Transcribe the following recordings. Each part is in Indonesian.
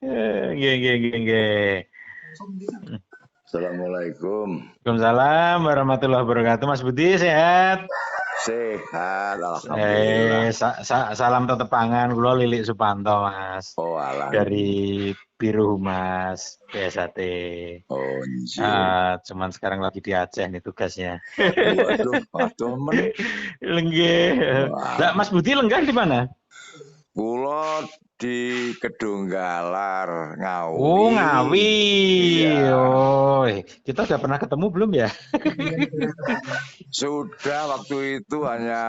Nggih. Assalamualaikum. Waalaikumsalam warahmatullahi wabarakatuh. Mas Budi sehat? Sehat, alhamdulillah. Salam tetepangan kula Lilik Supanto, Mas. Oh, alah. Dari Biro Humas PSAT. Oh, nggih. Cuman sekarang lagi di Aceh nih tugasnya. Waduh men. Lenggih. Lah Mas Budi lenggah di mana? Kula di Kedunggalar, Ngawi. Oh, Ngawi. Iya. Oh, kita sudah pernah ketemu belum ya? Sudah, waktu itu hanya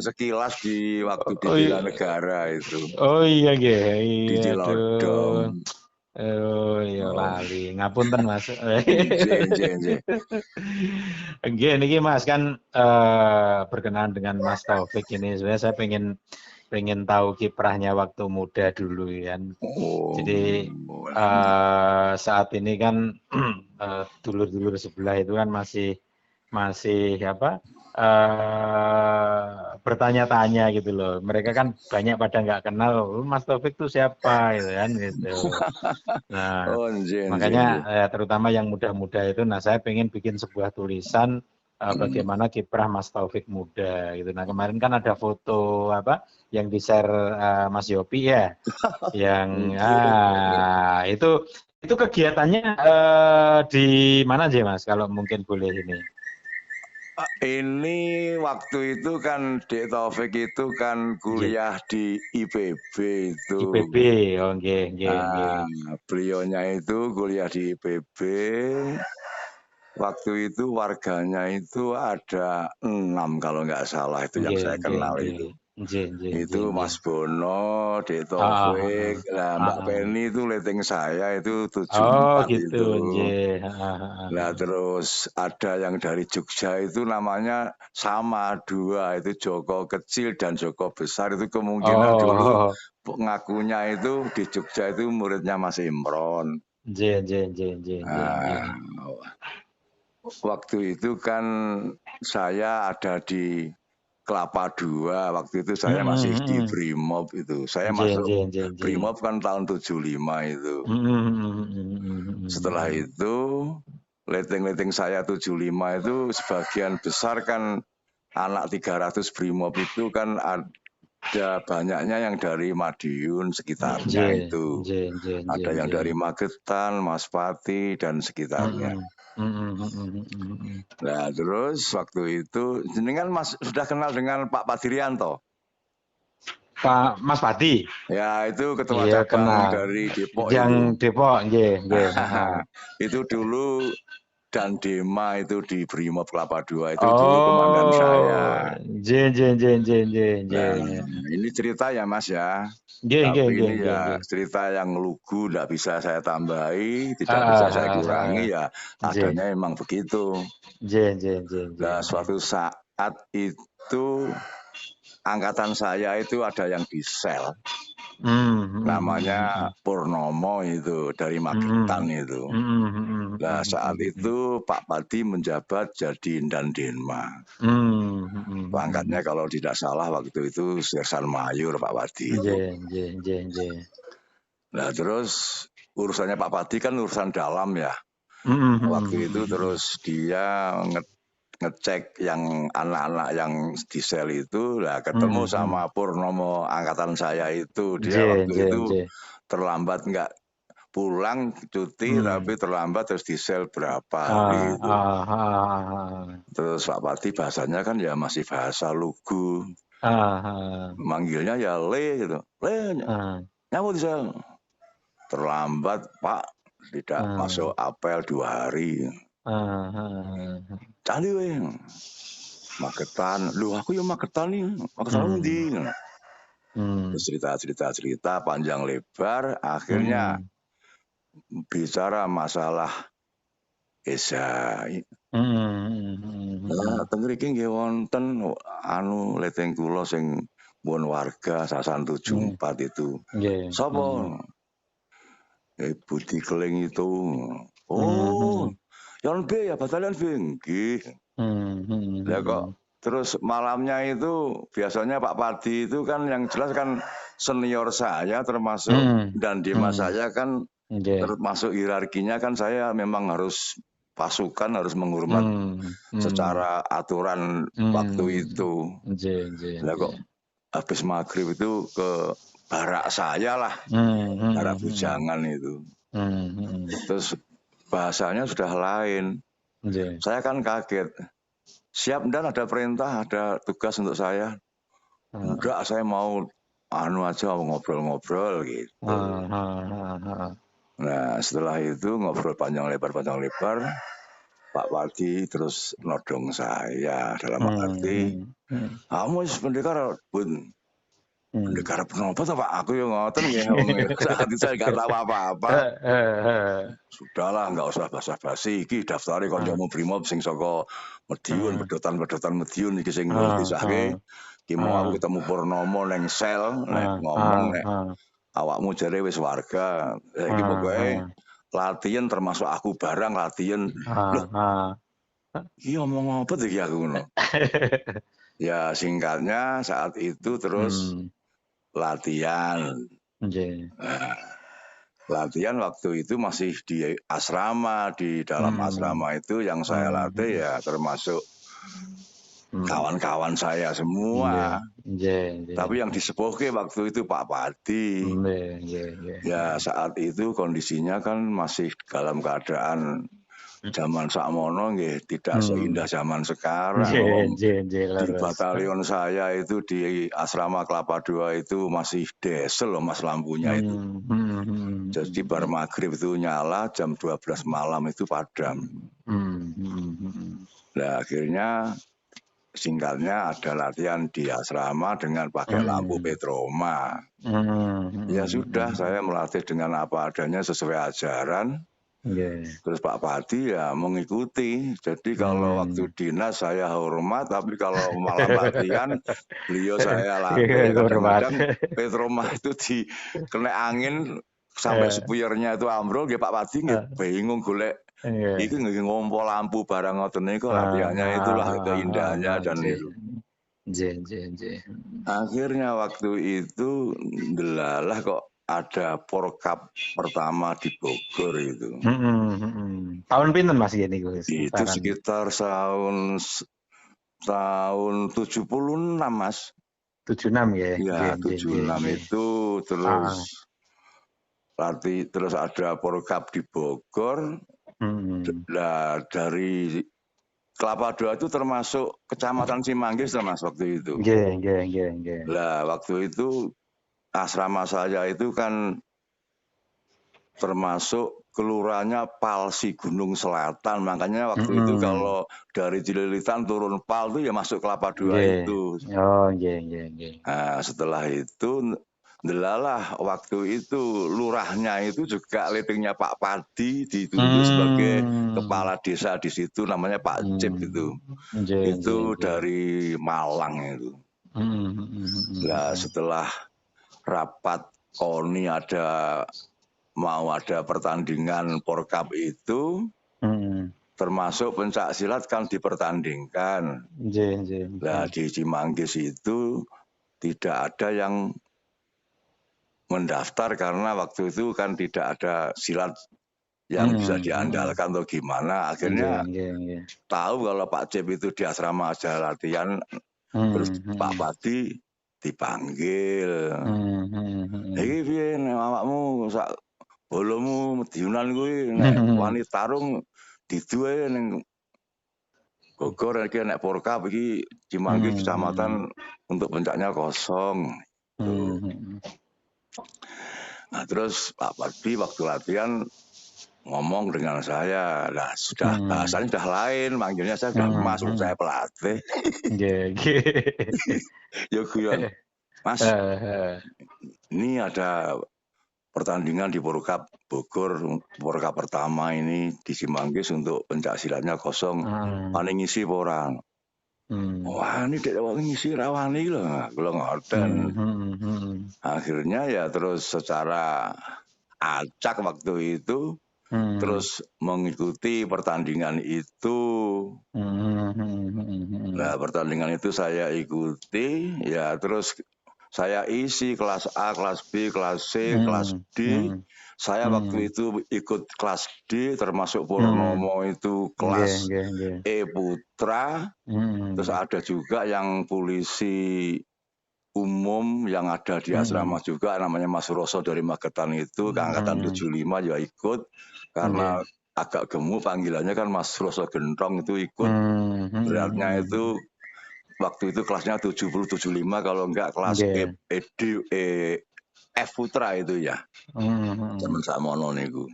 sekilas di waktu di Bela Negara itu. Oh iya nggih. Di Iya, aduh. Cilodong. Oh iya lali. Ngapunten Mas. Nggih. Nggih niki Mas kan berkenaan dengan Mas Taufik ini sebenarnya saya pengen tahu kiprahnya waktu muda dulu kan. Jadi saat ini kan dulur-dulur sebelah itu kan masih apa bertanya-tanya gitu loh. Mereka kan banyak pada nggak kenal Mas Taufik itu siapa gitu kan gitu. Nah, makanya terutama yang muda-muda itu, nah saya pengen bikin sebuah tulisan bagaimana kiprah Mas Taufik muda gitu. Nah kemarin kan ada foto apa yang di-share Mas Yopi ya, yang itu kegiatannya di mana aja Mas kalau mungkin boleh ini. Ini waktu itu kan Dek Taufik itu kan kuliah di IPB itu. IPB, oh nggih. Beliaunya itu kuliah di IPB. Waktu itu warganya itu ada 6 kalau nggak salah itu yang saya kenal itu. Itu Mas Bono, Dek Taufik, Mbak Penny itu leteng saya itu 74 gitu, itu. Nah terus ada yang dari Jogja itu namanya sama 2 itu Joko kecil dan Joko besar itu kemungkinan dulu ngakunya itu di Jogja itu muridnya Mas Imron. Waktu itu kan saya ada di Kelapa II, waktu itu saya masih di Brimob itu. Saya masuk Brimob kan tahun 75 itu. Setelah itu leteng-leteng saya 75 itu sebagian besar kan anak 300 Brimob itu kan ada banyaknya yang dari Madiun sekitarnya itu. Ada yang dari Magetan, Mas Pati dan sekitarnya. Nah terus waktu itu jenengan Mas sudah kenal dengan Pak Padirianto? Pak Mas Pati. Ya itu ketua cabang dari Depok yang itu. Depok, nggih. Itu dulu dan Dema itu di Brimob Kelapa II itu dulu komandan saya. Nah, ini cerita ya Mas ya. Tapi ini ya cerita yang lugu, tidak bisa saya tambahi, tidak bisa saya kurangi ya. Adanya emang begitu. Nah, suatu saat itu angkatan saya itu ada yang di sel. Namanya Purnomo itu dari Magetan itu. Nah saat itu Pak Padi menjabat jadi Dandenma. Pangkatnya kalau tidak salah waktu itu Sersan Mayor Pak Padi itu. Nah terus urusannya Pak Padi kan urusan dalam ya. Waktu itu terus dia ngecek yang anak-anak yang di sel itu, lah ketemu sama Purnomo angkatan saya itu. Dia waktu itu terlambat nggak pulang cuti tapi terlambat terus di sel berapa hari itu. Terus Pak Pati bahasanya kan ya masih bahasa lugu. Manggilnya ya Le gitu. Le nyamu di sel. Terlambat Pak, tidak masuk apel 2 hari. Candi weh. Magetan. Lu aku ya Magetan nih. Magetan ndi. Cerita panjang lebar akhirnya bicara masalah Esa. Teng mriki nggih wonten leteng kula sing pun warga Sasan 74 itu. Sapa? Budi Keling itu. Oh. Yon B ya batalion B nggih. Ya kok terus malamnya itu biasanya Pak Padi itu kan yang jelas kan senior saya termasuk dan di masa saya kan termasuk hierarkinya kan saya memang harus pasukan harus menghormat secara aturan waktu itu. Lah kok habis maghrib itu ke barak saya lah, barak bujangan itu. Terus bahasanya sudah lain. Saya kan kaget. Siap dan ada perintah, ada tugas untuk saya. Enggak, saya mau aja ngobrol-ngobrol gitu. Nah setelah itu ngobrol panjang lebar Pak Wadi terus nodong saya dalam arti kamu pendekar Bun. Pendekar penapa ta Pak? Aku yang ngoten nggih. Saat itu saya enggak tahu apa-apa. Sudahlah, enggak usah basa-basi. Iki daftare kancamu Brimob sing saka Madiun, pedotan Madiun iki sing disahke. Ki mau aku ketemu Purnomo ning sel, nek ngomong nek awakmu jare wis warga. Iki pokoke latihan termasuk aku barang latihan. Loh. Iki omong apa iki aku ngono. Ya singkatnya saat itu terus latihan. Latihan waktu itu masih di asrama, di dalam asrama itu yang saya latih ya termasuk kawan-kawan saya semua. Tapi yang disepuhke waktu itu Pak Padi. Ya saat itu kondisinya kan masih dalam keadaan zaman sakmono nggih tidak seindah zaman sekarang. Di batalion saya itu di asrama Kelapa II itu masih diesel loh Mas lampunya itu. Jadi bar maghrib itu nyala, jam 12 malam itu padam. Nah akhirnya singkatnya ada latihan di asrama dengan pakai lampu petroma. Ya sudah saya melatih dengan apa adanya sesuai ajaran. Terus Pak Padi ya mengikuti. Jadi kalau waktu dinas saya hormat, tapi kalau malam latihan beliau saya latih. Kadang-kadang petroma itu kena angin sampai spuyernya itu ambrol, ya Pak Padi bingung golek. Itu ngompol lampu barang ngoten niku latihannya itulah keindahannya dan itu. Akhirnya waktu itu delalah kok ada Porkap pertama di Bogor itu. Tahun pinten Mas ini? Itu sekitar tahun 76 Mas. 76 ya. Ya 76 itu terus ada Porkap di Bogor. Nah dari Kelapa II itu termasuk Kecamatan Cimanggis Mas waktu itu. Lah waktu itu asrama saya itu kan termasuk kelurahannya Palsi Gunung Selatan. Makanya waktu itu kalau dari Cililitan turun Pal itu ya masuk Kelapa II itu. Nah, setelah itu delalah waktu itu lurahnya itu juga letingnya Pak Padi ditunjuk sebagai kepala desa di situ namanya Pak Cip itu. Itu dari Malang itu. Nah, setelah rapat KONI mau ada pertandingan Porkap itu termasuk pencak silat kan dipertandingkan. Nah di Cimanggis itu tidak ada yang mendaftar karena waktu itu kan tidak ada silat yang bisa diandalkan atau gimana. Akhirnya tahu kalau Pak Cip itu di asrama aja latihan, terus Pak Padi dipanggil. Iki piye awakmu sak bolomu Mediunan kuwi nek wani tarung diduwe ning Bogor iki nek Porkap iki Cimanggis kecamatan untuk pencaknya kosong. Nah terus Pak Padi waktu latihan ngomong dengan saya, lah sudah bahasanya sudah lain, manggilnya saya sudah masuk saya pelatih. Ya guyon, Mas, ini ada pertandingan di Porkap Bogor, Porkap pertama ini di Cimanggis untuk pencak silatnya kosong, paling ngisi orang. Wah ini tidak ngisi rawani loh, kalau ngoten. Akhirnya ya terus secara acak waktu itu. Terus mengikuti pertandingan itu. Nah pertandingan itu saya ikuti, ya terus saya isi kelas A, kelas B, kelas C, kelas D. Saya waktu itu ikut kelas D, termasuk Purnomo itu kelas E Putra. Terus ada juga yang polisi umum yang ada di asrama juga, namanya Mas Roso dari Magetan itu, angkatan 75 ya ikut. Karena agak gemuk panggilannya kan Mas Roso Gentong itu ikut. Beratnya itu waktu itu kelasnya 70-75, kalau enggak kelas F Putra itu ya. Zaman samono niku.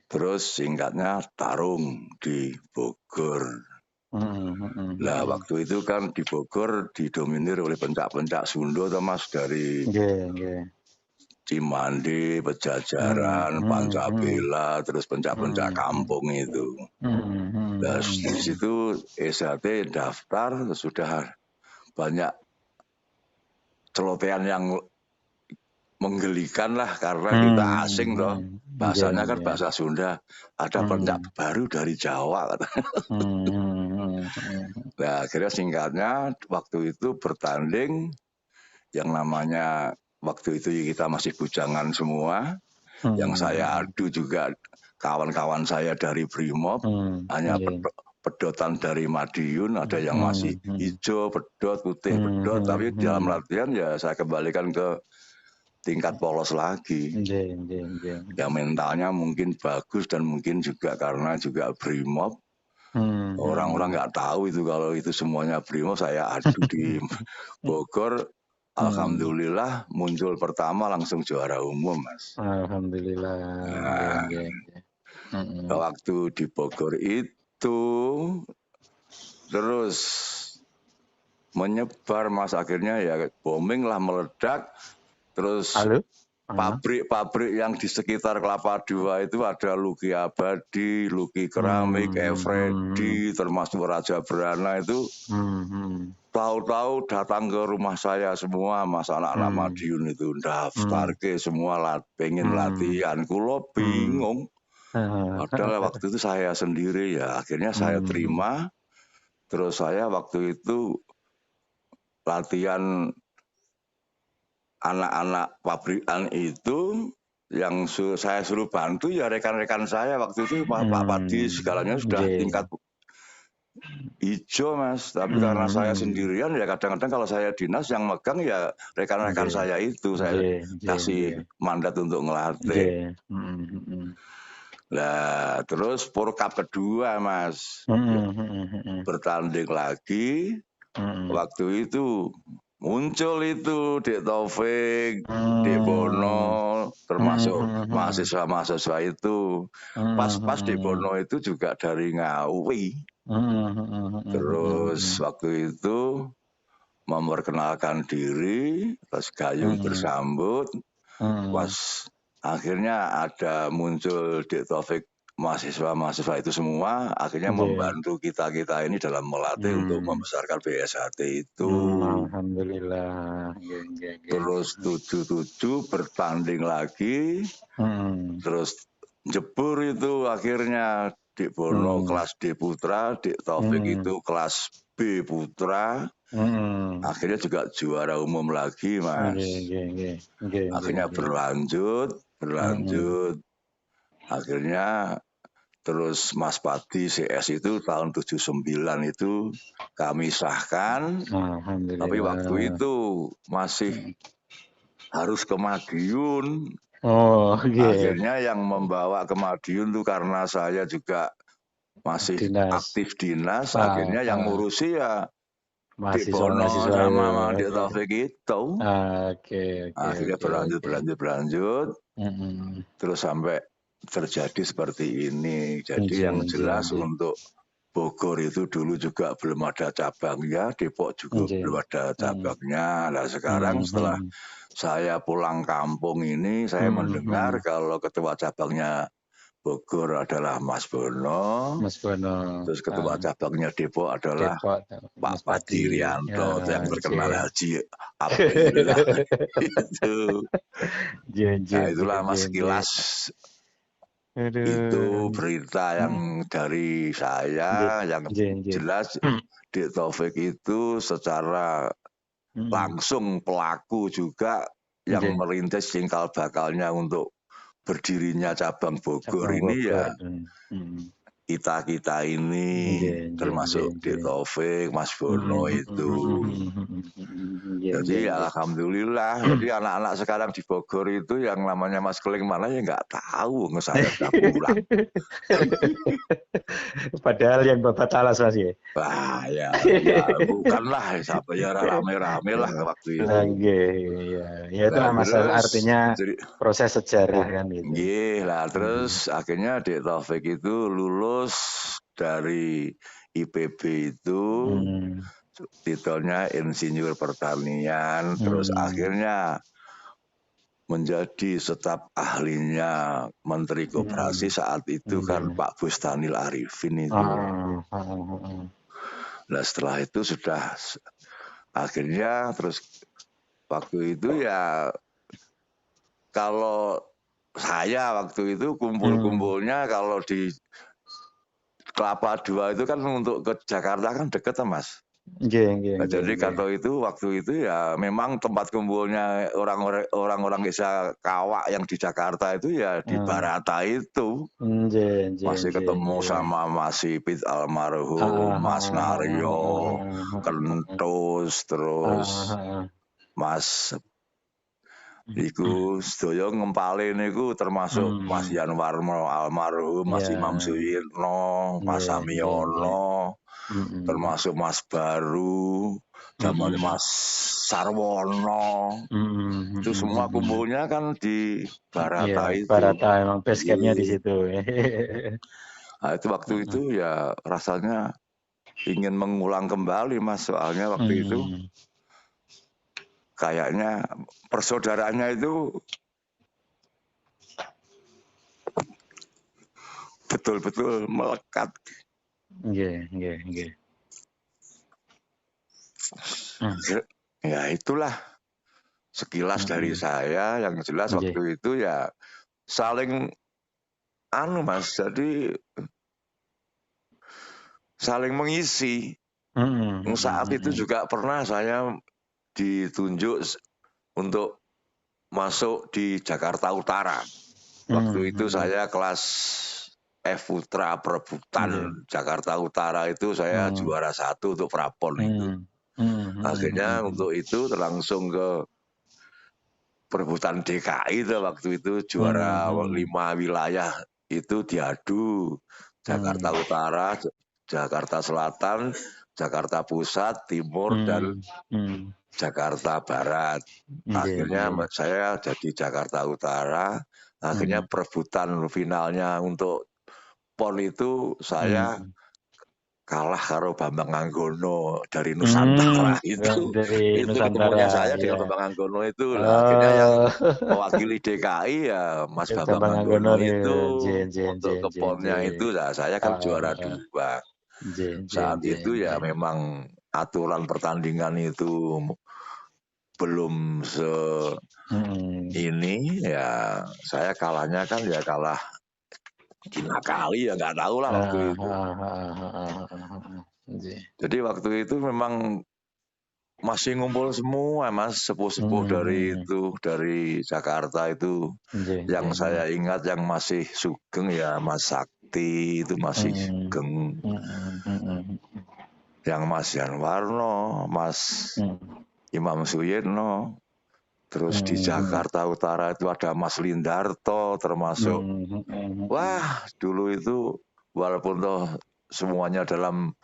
Terus singkatnya tarung di Bogor. Nah waktu itu kan di Bogor didominir oleh pencak-pencak Sunda, Mas, dari Cimandi, Pejajaran, Pancabela, terus pencak-pencak kampung itu. Nah, di situ SHT daftar, sudah banyak celotehan yang menggelikan lah, karena kita asing loh. Bahasanya kan bahasa Sunda, ada pencak baru dari Jawa. Nah, akhirnya singkatnya waktu itu bertanding, yang namanya waktu itu kita masih bujangan semua. Yang saya adu juga kawan-kawan saya dari Brimob, hanya pedotan dari Madiun, ada yang masih hijau, pedot, putih, pedot. Tapi dalam latihan ya saya kembalikan ke tingkat polos lagi. Yang mentalnya mungkin bagus, dan mungkin juga karena juga Brimob. Orang-orang nggak tahu itu kalau itu semuanya Brimob. Saya adu di Bogor, alhamdulillah muncul pertama langsung juara umum, Mas. Alhamdulillah. Nah, waktu di Bogor itu terus menyebar, Mas, akhirnya ya booming lah, meledak. Terus pabrik-pabrik yang di sekitar Kelapa II itu ada Luki Abadi, Luki Keramik, Efredi, termasuk Raja Brana itu. Tahu-tahu datang ke rumah saya semua, Mas, anak-anak Madiun itu daftar ke semua pengen latihan. Kulo bingung. Padahal waktu itu saya sendiri ya. Akhirnya saya terima. Terus saya waktu itu latihan anak-anak pabrikan itu, yang saya suruh bantu ya rekan-rekan saya waktu itu, Pak Padi segalanya sudah tingkat hijau, Mas. Tapi karena saya sendirian ya, kadang-kadang kalau saya dinas yang megang ya rekan-rekan saya itu, saya kasih mandat untuk ngelatih. Nah, terus Porkap kedua, Mas, bertanding lagi. Waktu itu muncul itu Dek Taufik, Dek Bono, termasuk mahasiswa-mahasiswa itu. Pas Dek Bono itu juga dari Ngawi. Terus waktu itu memperkenalkan diri, terus gayung bersambut. Pas akhirnya ada muncul Dek Taufik, mahasiswa-mahasiswa itu semua akhirnya membantu kita-kita ini dalam melatih untuk membesarkan BSHT itu. Alhamdulillah. Terus 77 bertanding lagi. Terus jebur itu akhirnya Dek Bono kelas D Putra, Dek Taufik itu kelas B Putra. Akhirnya juga juara umum lagi, Mas. Akhirnya berlanjut. Akhirnya terus Mas Padi CS itu tahun 79 itu kami sahkan. Tapi waktu itu masih harus ke Madiun. Akhirnya yang membawa ke Madiun itu karena saya juga masih aktif dinas. Akhirnya yang ngurusi ya Dek Bono sama Dek Taufik itu. Akhirnya berlanjut. Terus sampai terjadi seperti ini. Jadi yang jelas untuk Bogor itu dulu juga belum ada cabangnya, Depok juga belum ada cabangnya. Nah sekarang setelah saya pulang kampung ini, saya mendengar kalau ketua cabangnya Bogor adalah Mas Bono. Terus ketua cabangnya Depok adalah Pak Padi Rianto, yang terkenal Haji Abdillah. Itu. Nah itulah Mas sekilas. Itu berita yang dari saya, yang jelas Dek Taufik itu secara langsung pelaku juga yang merintis cikal bakalnya untuk berdirinya cabang Bogor ini ya kita ini termasuk Dik Taufik, Mas Bono itu. Jadi alhamdulillah, jadi anak-anak sekarang di Bogor itu yang namanya Mas Keling mana ya nggak tahu, saya sudah pulang. Padahal yang Bapak talas Mas ya. Wah ya bukanlah, sampai ya rame-rame lah waktu itu. Ya itu lah masalah, artinya proses sejarah kan itu. Iya lah, terus akhirnya Dik Taufik itu lulus dari IPB itu, titelnya insinyur pertanian, terus akhirnya menjadi staf ahlinya Menteri Koperasi saat itu kan Pak Bustanil Arifin itu. Nah setelah itu sudah akhirnya terus waktu itu ya kalau saya waktu itu kumpul-kumpulnya kalau di Kelapa II itu kan untuk ke Jakarta kan deket Mas. Nah, jadi kalau itu waktu itu ya memang tempat kumpulnya orang-orang desa Kawak yang di Jakarta itu ya di Barata itu. Masih ketemu sama Mas Sipit almarhum, Mas Naryo, Kentus, terus Mas iku sedaya ngempale niku termasuk Mas Yan Warmo almarhum, Mas Imam Suyitno, Mas Samiono, termasuk Mas Baru, zaman Mas Sarwono. Itu semua kumpulnya kan di Barata itu. Barata emang base campnya di situ. Nah, itu waktu itu ya rasanya ingin mengulang kembali Mas, soalnya waktu itu kayaknya persaudaraannya itu betul-betul melekat. Ya itulah sekilas dari saya, yang jelas waktu itu ya saling Mas, jadi saling mengisi. Saat itu juga pernah saya ditunjuk untuk masuk di Jakarta Utara. Waktu itu saya kelas F Putra perebutan Jakarta Utara itu saya juara 1 untuk prapon itu. Akhirnya untuk itu langsung ke perebutan DKI itu waktu itu juara 5 wilayah itu diadu. Jakarta Utara, Jakarta Selatan, Jakarta Pusat, Timur, dan Jakarta Barat. Akhirnya saya jadi Jakarta Utara. Akhirnya perebutan finalnya untuk PON itu saya kalah karo Bambang Anggono dari Nusantara itu. Itu ketemunya saya dengan Bambang Anggono itu. Akhirnya yang mewakili DKI ya Mas Bambang Anggono itu. Untuk ke PON-nya itu saya kan juara 2. Saat itu ya memang aturan pertandingan itu belum ini ya, saya kalahnya kan ya kalah gila kali ya, nggak tahu lah waktu itu. Jadi waktu itu memang masih ngumpul semua Mas, sepuh-sepuh dari Jakarta itu. Yang saya ingat yang masih sugeng ya Mas Sakti itu masih sugeng. Yang Mas Yan Warno, Mas Imam Suyitno, terus di Jakarta Utara itu ada Mas Lindarto termasuk. Wah dulu itu walaupun toh semuanya dalam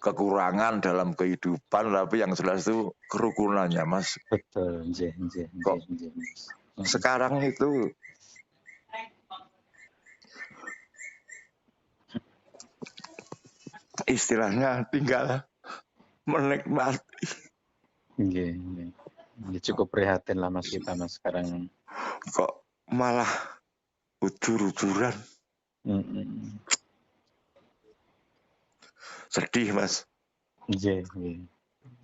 kekurangan dalam kehidupan, tapi yang jelas itu kerukunannya Mas. Betul. Kok sekarang itu istilahnya tinggal menikmati. Cukup prihatin lah Mas kita Mas sekarang. Kok malah ujur-ujuran. Sedih Mas.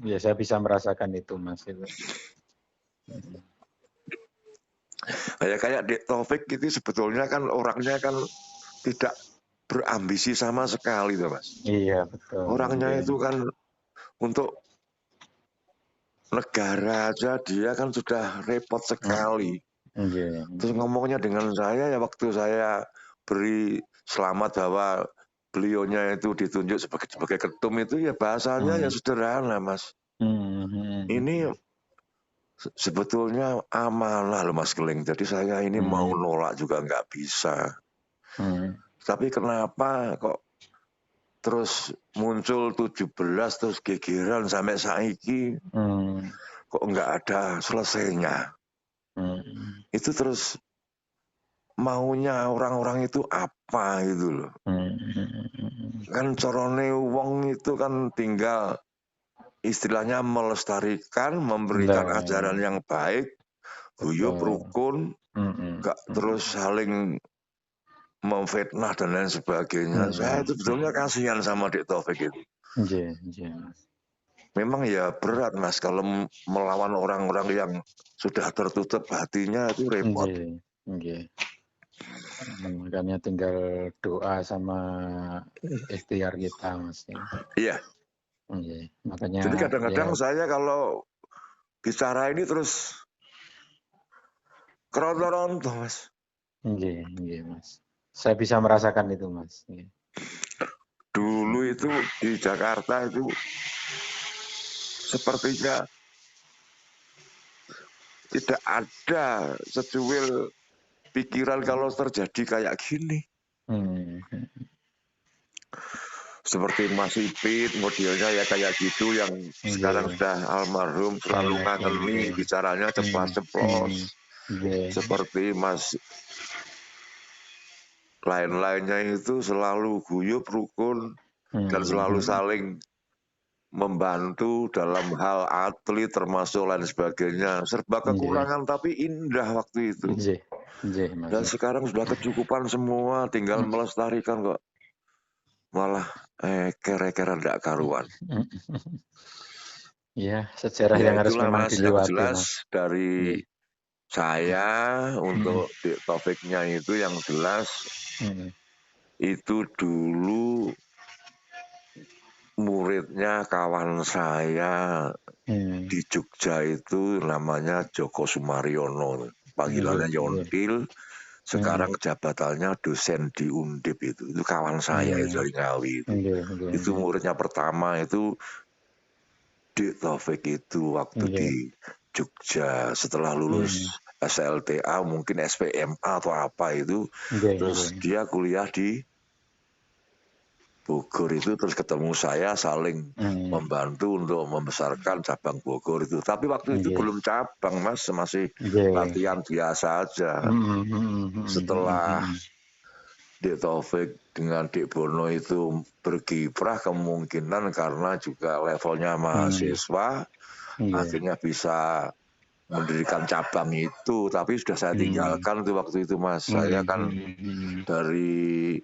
Ya saya bisa merasakan itu Mas. Kayak Dik Taufik itu sebetulnya kan orangnya kan tidak berambisi sama sekali tuh Mas. Iya betul. Orangnya itu kan untuk negara aja dia kan sudah repot sekali. Terus ngomongnya dengan saya ya waktu saya beri selamat bahwa beliaunya itu ditunjuk sebagai ketum itu ya bahasanya ya sederhana, Mas. Ini sebetulnya amanah loh Mas Keling. Jadi saya ini mau nolak juga nggak bisa. Tapi kenapa kok terus muncul 17 terus gegeran sampai saiki kok nggak ada selesainya. Itu terus maunya orang-orang itu apa gitu loh. Kan corone wong itu kan tinggal istilahnya melestarikan, memberikan ajaran yang baik, guyup rukun, nggak terus saling memfitnah dan lain sebagainya. Saya itu sebetulnya kasihan sama Dik Taufik itu. Memang ya berat Mas kalau melawan orang-orang yang sudah tertutup hatinya itu repot. Makanya tinggal doa sama ikhtiar kita Mas. Iya. Makanya. Jadi kadang-kadang saya kalau bicara ini terus keronto-ronto Mas. Mas. Saya bisa merasakan itu Mas. Dulu itu di Jakarta itu sepertinya tidak ada secuil pikiran kalau terjadi kayak gini. Seperti Mas Ipit, modelnya ya kayak gitu yang sekarang sudah almarhum selalu ngangeni bicaranya ceplas-ceplos. Seperti Mas lain-lainnya itu selalu guyup rukun dan selalu saling membantu dalam hal atlet termasuk lain sebagainya. Serba kekurangan tapi indah waktu itu. Dan sekarang sudah kecukupan semua, tinggal melestarikan kok. Malah kere-kere ndak karuan. Ya, sejarah yang harus memang dilewati. Jelas dari saya untuk Dik Taufiknya itu yang jelas itu dulu muridnya kawan saya di Jogja itu namanya Joko Sumaryono, panggilannya Yontil. Sekarang jabatannya dosen di Undip itu kawan saya dari Ngawi itu muridnya pertama itu Dik Taufik itu waktu di Jogja setelah lulus SLTA mungkin SPMA atau apa itu terus dia kuliah di Bogor itu terus ketemu saya saling membantu untuk membesarkan cabang Bogor itu. Tapi waktu itu belum cabang Mas, masih latihan biasa aja. Setelah Dik Taufik dengan Dik Bono itu berkiprah kemungkinan karena juga levelnya mahasiswa akhirnya bisa mendirikan cabang itu. Tapi sudah saya tinggalkan tuh waktu itu Mas. Saya kan dari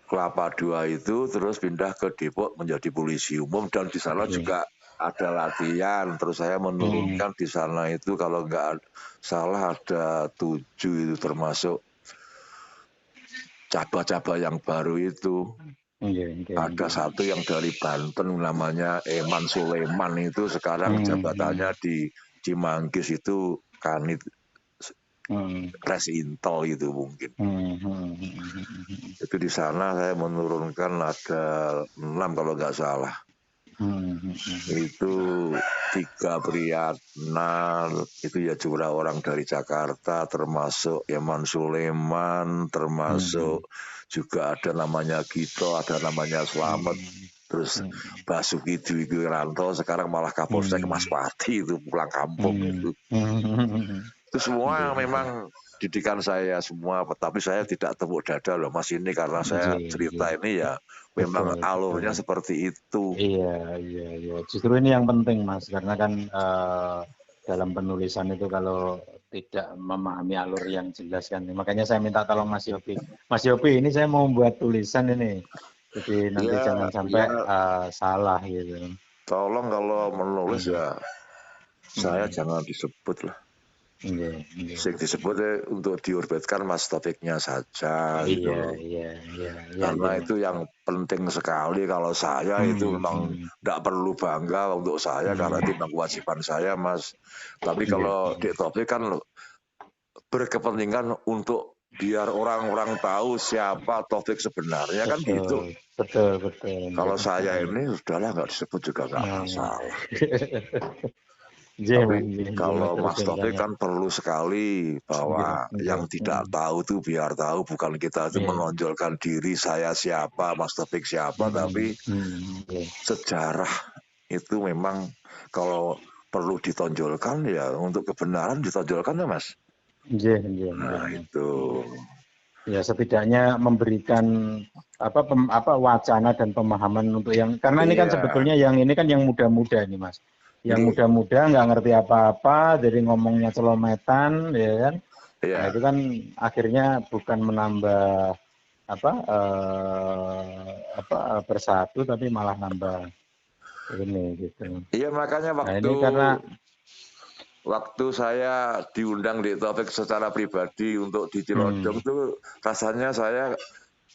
Kelapa II itu terus pindah ke Depok menjadi polisi umum dan di sana juga ada latihan. Terus saya menurunkan di sana itu kalau nggak salah ada 7 itu termasuk cabang-cabang yang baru itu. Ada satu yang dari Banten namanya Eman Sulaiman itu sekarang jabatannya di Cimanggis itu Kanit Res Intel itu mungkin. Itu di sana saya menurunkan ada 6 kalau nggak salah. Itu 3 Priyatna, itu ya juga orang dari Jakarta, termasuk Eman Sulaiman, termasuk juga ada namanya Gito, ada namanya Slamet. Terus Basuki Dwi Wiranto sekarang malah Kapolsek Mas Pati itu pulang kampung itu. Itu semua memang didikan saya semua, tapi saya tidak tepuk dada loh Mas ini karena saya cerita ini ya memang alurnya seperti itu. Iya. Justru ini yang penting Mas, karena kan dalam penulisan itu kalau tidak memahami alur yang jelas kan, makanya saya minta tolong Mas Yopi. Mas Yopi, ini saya mau buat tulisan ini, jadi nanti jangan sampai salah gitu. Tolong kalau menulis ya saya jangan disebut lah. Sing disebut untuk diorbitkan Mas Taufiknya saja gitu loh. Karena itu yang penting sekali. Kalau saya itu memang tidak perlu bangga untuk saya karena itu memang kewajiban saya, Mas. Tapi kalau Dek Taufik kan berkepentingan untuk biar orang-orang tahu siapa Taufik sebenarnya, kan gitu. Betul. Kalau saya ini sudahlah nggak disebut juga nggak masalah. Tapi kalau Mas Taufik kan perlu sekali bahwa yang tidak tahu itu biar tahu, bukan kita itu menonjolkan diri saya siapa, Mas Taufik siapa, tapi sejarah itu memang kalau perlu ditonjolkan ya untuk kebenaran ditonjolkan ya Mas. Nah itu. Ya setidaknya memberikan wacana dan pemahaman untuk yang, karena ini kan sebetulnya yang ini kan yang muda-muda ini Mas. Yang muda-muda nggak ngerti apa-apa, jadi ngomongnya celometan, ya kan? Nah, itu kan akhirnya bukan menambah bersatu, tapi malah nambah ini gitu. Iya makanya waktu saya diundang di Taufik secara pribadi untuk di Cilodong itu rasanya saya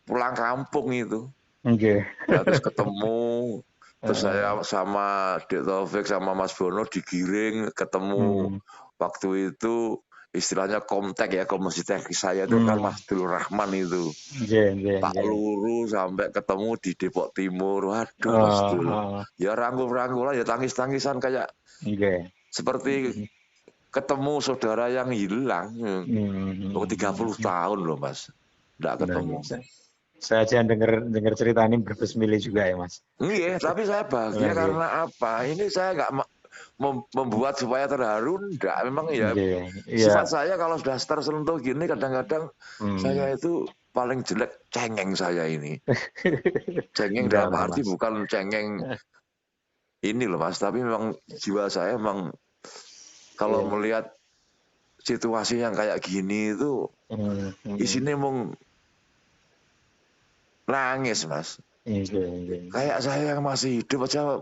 pulang kampung itu. Ya, terus ketemu. Terus saya sama Dek Taufik sama Mas Bono digiring ketemu waktu itu istilahnya komtek ya, komisi teknis saya itu kan Mas Dul Rahman itu. Pak Luru sampai ketemu di Depok Timur. Waduh Mas Dul. Ya rangkul-rangkulan ya tangis-tangisan kayak seperti ketemu saudara yang hilang. 30 tahun loh Mas. Nggak ketemu. Saya aja dengar cerita ini berbesmili juga ya Mas. Iya, tapi saya bahagia karena apa? Ini saya nggak membuat supaya terharu, enggak. Memang ya sifat saya kalau sudah tersentuh gini kadang-kadang saya itu paling jelek cengeng saya ini. Cengeng dalam arti bukan cengeng ini loh Mas, tapi memang jiwa saya memang kalau melihat situasi yang kayak gini itu isinya mau nangis Mas. Kayak saya yang masih hidup aja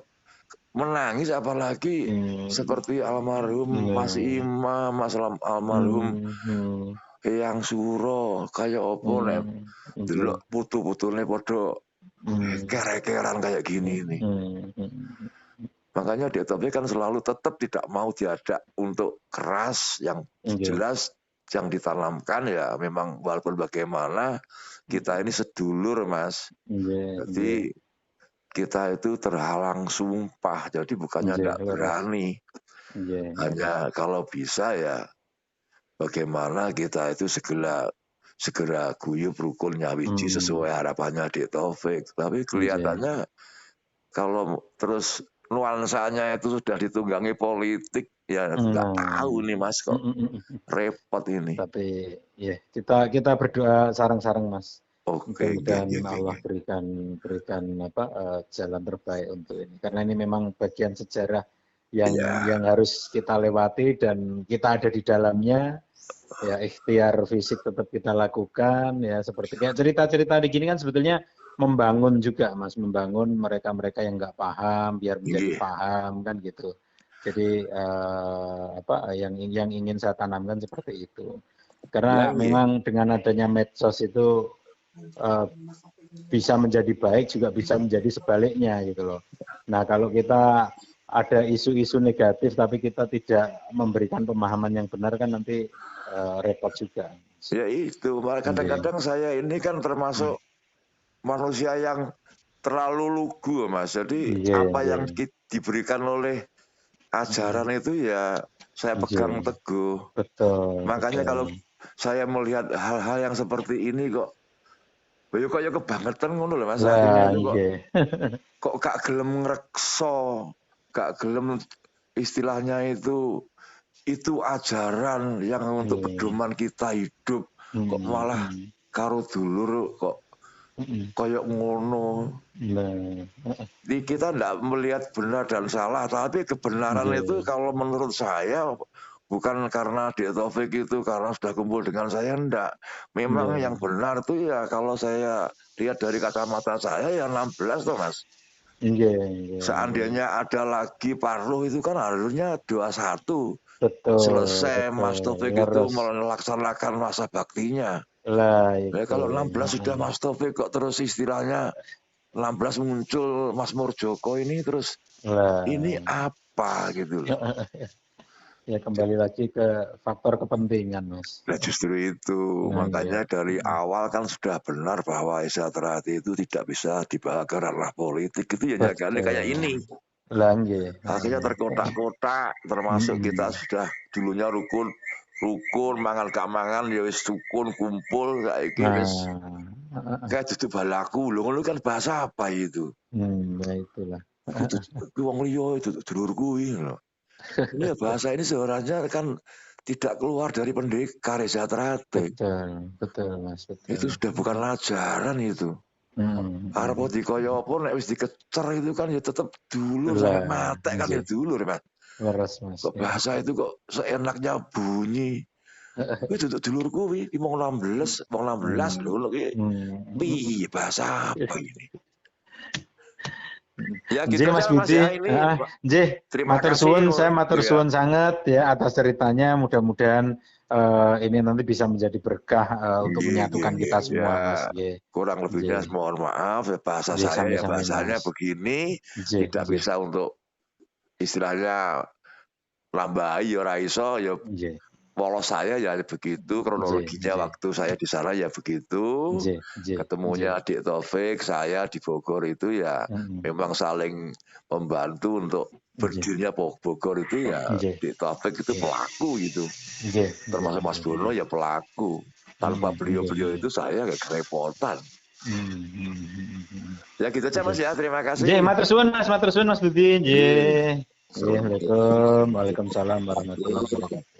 menangis, apalagi seperti almarhum Mas Imam, almarhum Eyang Suro, kayak opo nek delok putu-putune padha kerekeran kayak gini nih. Makanya Dek Taufik kan selalu tetap tidak mau diajak untuk keras, yang jelas yang ditanamkan ya memang walaupun bagaimana kita ini sedulur Mas. Jadi kita itu terhalang sumpah, jadi bukannya tidak berani. Hanya kalau bisa ya bagaimana kita itu segera guyup rukun nyawiji sesuai harapannya Dek Taufik. Tapi kelihatannya kalau terus nuansanya itu sudah ditunggangi politik, ya nggak tahu nih Mas kok repot ini. Tapi ya kita berdoa sarang-sarang Mas. Mudah-mudahan Allah berikan jalan terbaik untuk ini. Karena ini memang bagian sejarah yang harus kita lewati dan kita ada di dalamnya. Ya ikhtiar fisik tetap kita lakukan ya, seperti kayak cerita-cerita di gini kan sebetulnya membangun juga Mas, membangun mereka-mereka yang nggak paham biar menjadi paham kan gitu. Jadi yang ingin saya tanamkan seperti itu. Karena memang dengan adanya medsos itu bisa menjadi baik juga bisa menjadi sebaliknya gitu loh. Nah kalau kita ada isu-isu negatif tapi kita tidak memberikan pemahaman yang benar kan nanti repot juga. Ya itu, kadang-kadang saya ini kan termasuk manusia yang terlalu lugu Mas. Jadi apa yang diberikan oleh ajaran itu ya saya pegang teguh. Makanya kalau saya melihat hal-hal yang seperti ini kok kayak kebangetan ngono lho Mas. Kok gak gelem ngrekso, gak gelem istilahnya itu ajaran yang untuk pedoman kita hidup, kok malah karo dulur kok koyok ngono. Jadi kita tidak melihat benar dan salah, tapi kebenaran itu kalau menurut saya bukan karena Dek Taufik itu karena sudah kumpul dengan saya, enggak. Memang yang benar tuh ya kalau saya lihat dari kacamata saya ya 16 tuh Mas. Seandainya ada lagi Parlo itu kan harusnya 21. Betul, selesai betul. Mas Taufik itu melaksanakan masa baktinya. Lah, itu. Kalau 16 sudah Mas Taufik kok terus istilahnya 16 muncul Mas Murjoko ini terus ini apa gitu loh. Ya kembali lagi ke faktor kepentingan, Mas. Nah justru itu, makanya dari awal kan sudah benar bahwa Esa Terhati itu tidak bisa dibawa ke ranah politik, itu ya kayak ini. Akhirnya terkotak-kotak, termasuk kita sudah dulunya rukun mangan gak mangan ya wis rukun kumpul saiki wis kayak dudu balaku lho, ngono kan bahasa apa itu? Ya itulah. Itu wong liya itu dulur kuwi lho. Ini bahasa ini sebenarnya kan tidak keluar dari pendekar Esa Terhati. Betul Mas, betul. Itu sudah bukan ajaran itu. Arep dikaya apa nek wis dikecer itu kan ya tetep dulur sampai mati kan ya dulur, Mas. Leres, Mas. Kok bahasa itu kok seenaknya bunyi. Kuwi duduk dulur kuwi wong 16 lho ki. Piye bahasa apa ini? Ya gitu Mas Budi. Matur suwun, saya matur suwun sangat ya atas ceritanya. Mudah-mudahan ini nanti bisa menjadi berkah untuk menyatukan kita semua, Mas. Kurang lebihnya mohon maaf ya bahasa saya ya bahasanya begini, tidak bisa untuk istilahnya lambai ora iso ya. Polos saya ya begitu, kronologinya waktu saya di sana ya begitu. Ketemunya Adik Taufik, saya di Bogor itu ya memang saling membantu untuk berdirinya Bogor itu ya Adik Taufik itu pelaku gitu. Termasuk Mas Bono ya pelaku. Tanpa beliau-beliau itu saya gak kerepotan. Ya gitu aja Mas ya, terima kasih. Matur suwun Mas Budi. Waalaikumsalam warahmatullahi wabarakatuh.